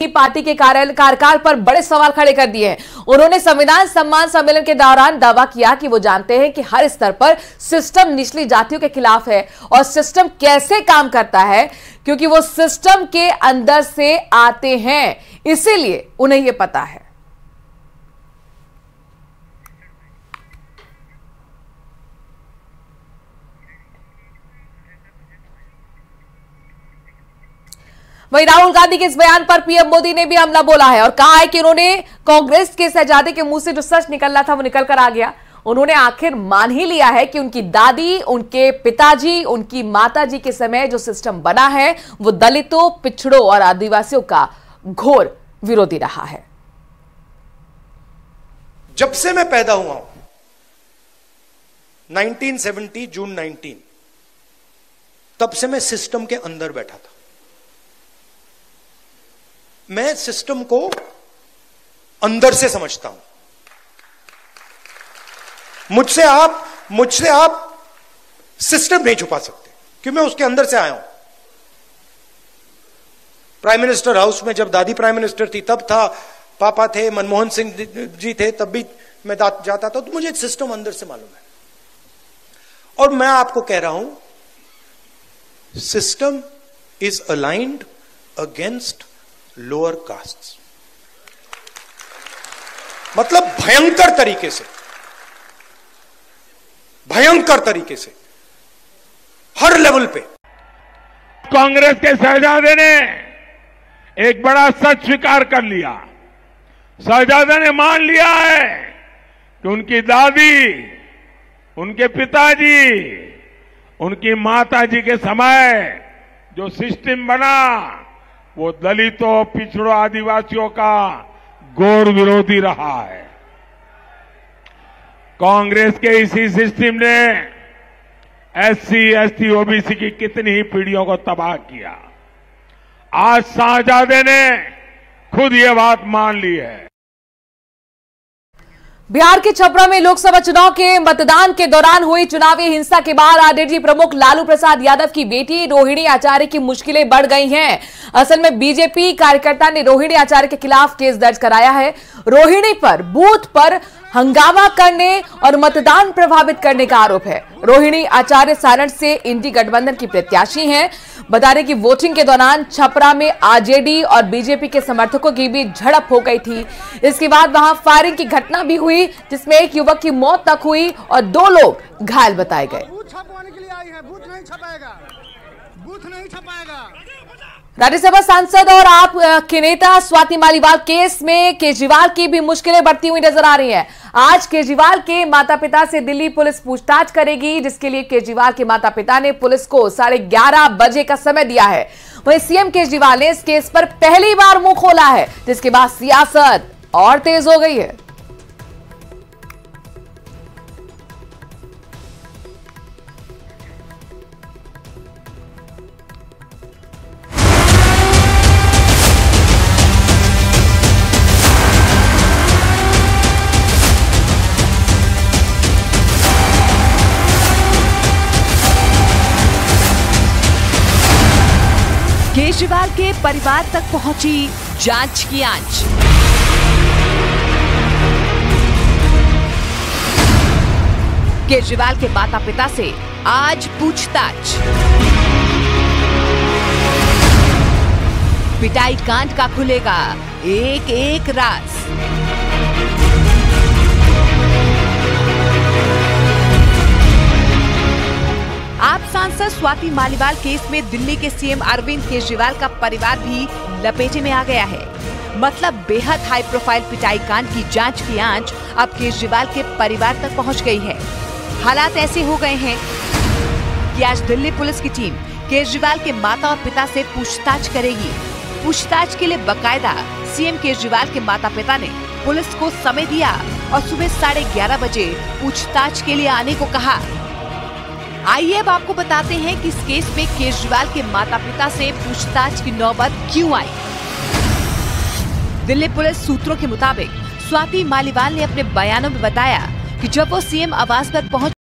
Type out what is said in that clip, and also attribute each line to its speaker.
Speaker 1: Party के कार्यकाल पर बड़े सवाल खड़े कर दिए हैं। उन्होंने संविधान सम्मान सम्मेलन के दौरान दावा किया कि वो जानते हैं कि हर स्तर पर सिस्टम निचली जातियों के खिलाफ है और सिस्टम कैसे काम करता है क्योंकि वो सिस्टम के अंदर से आते हैं, इसीलिए उन्हें यह पता है। वहीं राहुल गांधी के इस बयान पर पीएम मोदी ने भी हमला बोला है और कहा है कि उन्होंने कांग्रेस के शहजादे के मुंह से जो सच निकलना था वो निकल कर आ गया। उन्होंने आखिर मान ही लिया है कि उनकी दादी, उनके पिताजी, उनकी माताजी के समय जो सिस्टम बना है वो दलितों, पिछड़ों और आदिवासियों का घोर विरोधी रहा है।
Speaker 2: जब से मैं पैदा हुआ हूं 1970 जून 19, तब से मैं सिस्टम के अंदर बैठा था। मैं सिस्टम को अंदर से समझता हूं। मुझसे आप सिस्टम नहीं छुपा सकते क्योंकि मैं उसके अंदर से आया हूं। प्राइम मिनिस्टर हाउस में जब दादी प्राइम मिनिस्टर थी तब था, पापा थे, मनमोहन सिंह जी थे, तब भी मैं जाता था, तो मुझे सिस्टम अंदर से मालूम है। और मैं आपको कह रहा हूं, system is aligned against lower castes, मतलब भयंकर तरीके से हर लेवल पे।
Speaker 3: कांग्रेस के शहजादे ने एक बड़ा सच स्वीकार कर लिया। शहजादे ने मान लिया है कि उनकी दादी, उनके पिताजी, उनकी माताजी के समय जो सिस्टम बना वो दलितों, पिछड़ों, आदिवासियों का घोर विरोधी रहा है। कांग्रेस के इसी सिस्टम ने एससी, एसटी, ओबीसी की कितनी ही पीढ़ियों को तबाह किया। आज शहजादे ने खुद ये बात मान ली है।
Speaker 1: बिहार के छपरा में लोकसभा चुनाव के मतदान के दौरान हुई चुनावी हिंसा के बाद आरजेडी प्रमुख लालू प्रसाद यादव की बेटी रोहिणी आचार्य की मुश्किलें बढ़ गई हैं। असल में बीजेपी कार्यकर्ता ने रोहिणी आचार्य के खिलाफ केस दर्ज कराया है। रोहिणी पर बूथ पर हंगामा करने और मतदान प्रभावित करने का आरोप है। रोहिणी आचार्य सारण से इंडी गठबंधन की प्रत्याशी हैं। बता दें कि वोटिंग के दौरान छपरा में आरजेडी और बीजेपी के समर्थकों की बीच झड़प हो गई थी। इसके बाद वहां फायरिंग की घटना भी हुई जिसमें एक युवक की मौत तक हुई और 2 लोग घायल बताए गए।
Speaker 4: बूथ छपवाने के लिए आई है, बूथ नहीं छपाएगा, बूथ नहीं छपाएगा।
Speaker 1: राज्यसभा सांसद और आप के नेता स्वाति मालीवाल केस में केजरीवाल की भी मुश्किलें बढ़ती हुई नजर आ रही हैं। आज केजरीवाल के माता पिता से दिल्ली पुलिस पूछताछ करेगी, जिसके लिए केजरीवाल के माता पिता ने पुलिस को 11:30 बजे का समय दिया है। वहीं सीएम केजरीवाल ने इस केस पर पहली बार मुंह खोला है, जिसके बाद सियासत और तेज हो गई है।
Speaker 5: केजरीवाल के परिवार तक पहुंची जांच की आंच। केजरीवाल के माता पिता से आज पूछताछ। पिटाई कांड का खुलेगा एक एक राज। आप सांसद स्वाति मालीवाल केस में दिल्ली के सीएम अरविंद केजरीवाल का परिवार भी लपेटे में आ गया है। मतलब बेहद हाई प्रोफाइल पिटाई कांड की जांच की आंच अब केजरीवाल के परिवार तक पहुंच गई है। हालात ऐसे हो गए हैं कि आज दिल्ली पुलिस की टीम केजरीवाल के माता और पिता से पूछताछ करेगी। पूछताछ के लिए बकायदा सीएम केजरीवाल के माता पिता ने पुलिस को समय दिया और सुबह 11:30 बजे पूछताछ के लिए आने को कहा। आइए अब आपको बताते हैं कि इस केस में केजरीवाल के माता पिता से पूछताछ की नौबत क्यों आई। दिल्ली पुलिस सूत्रों के मुताबिक स्वाति मालीवाल ने अपने बयानों में बताया कि जब वो सीएम आवास पर पहुंच